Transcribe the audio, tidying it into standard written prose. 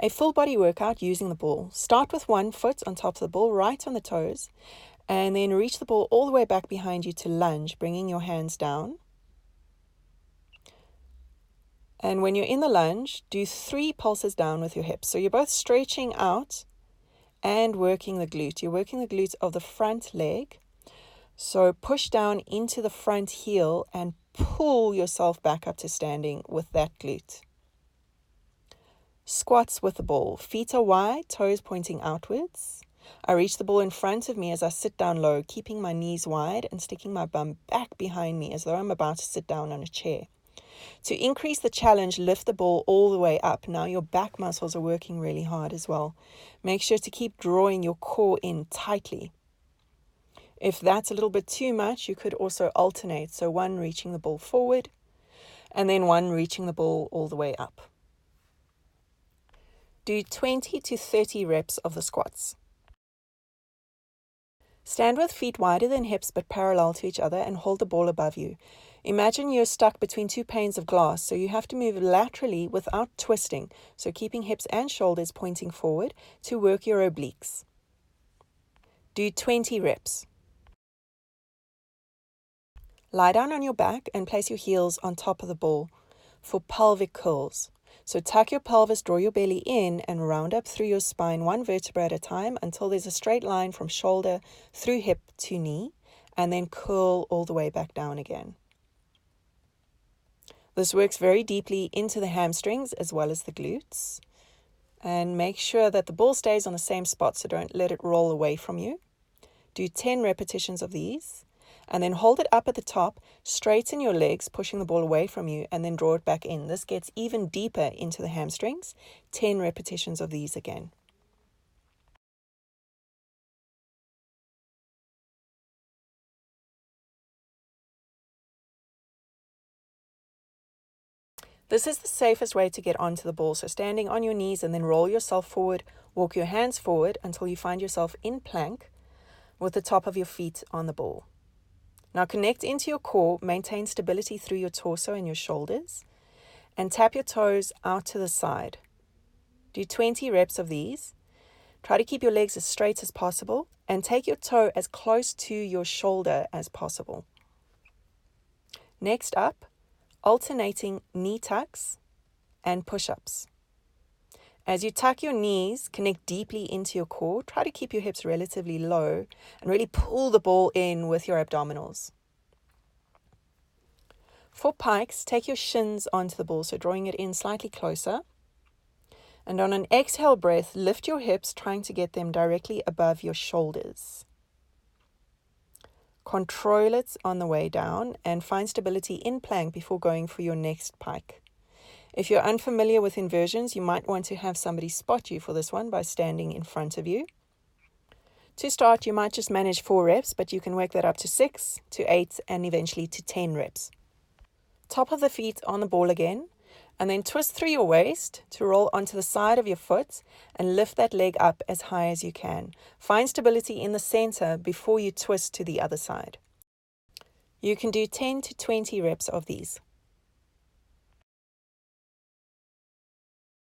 A full body workout using the ball. Start with one foot on top of the ball, right on the toes, and then reach the ball all the way back behind you to lunge, bringing your hands down. And when you're in the lunge, do 3 pulses down with your hips. So you're both stretching out and working the glute. You're working the glute of the front leg. So push down into the front heel and pull yourself back up to standing with that glute. Squats with the ball. Feet are wide, toes pointing outwards. I reach the ball in front of me as I sit down low, keeping my knees wide and sticking my bum back behind me as though I'm about to sit down on a chair. To increase the challenge, lift the ball all the way up. Now your back muscles are working really hard as well. Make sure to keep drawing your core in tightly. If that's a little bit too much, you could also alternate. So one reaching the ball forward and then one reaching the ball all the way up. Do 20 to 30 reps of the squats. Stand with feet wider than hips but parallel to each other and hold the ball above you. Imagine you're stuck between 2 panes of glass, so you have to move laterally without twisting, so keeping hips and shoulders pointing forward to work your obliques. Do 20 reps. Lie down on your back and place your heels on top of the ball for pelvic curls. So tuck your pelvis, draw your belly in, and round up through your spine 1 vertebra at a time until there's a straight line from shoulder through hip to knee, and then curl all the way back down again. This works very deeply into the hamstrings as well as the glutes. And make sure that the ball stays on the same spot, so don't let it roll away from you. Do 10 repetitions of these. And then hold it up at the top, straighten your legs, pushing the ball away from you, and then draw it back in. This gets even deeper into the hamstrings. 10 repetitions of these again. This is the safest way to get onto the ball. So standing on your knees and then roll yourself forward, walk your hands forward until you find yourself in plank with the top of your feet on the ball. Now connect into your core, maintain stability through your torso and your shoulders, and tap your toes out to the side. Do 20 reps of these. Try to keep your legs as straight as possible and take your toe as close to your shoulder as possible. Next up, alternating knee tucks and push-ups. As you tuck your knees, connect deeply into your core. Try to keep your hips relatively low and really pull the ball in with your abdominals. For pikes, take your shins onto the ball, so drawing it in slightly closer. And on an exhale breath, lift your hips, trying to get them directly above your shoulders. Control it on the way down and find stability in plank before going for your next pike. If you're unfamiliar with inversions, you might want to have somebody spot you for this one by standing in front of you. To start, you might just manage 4 reps, but you can work that up to 6, to 8, and eventually to 10 reps. Top of the feet on the ball again, and then twist through your waist to roll onto the side of your foot and lift that leg up as high as you can. Find stability in the center before you twist to the other side. You can do 10 to 20 reps of these.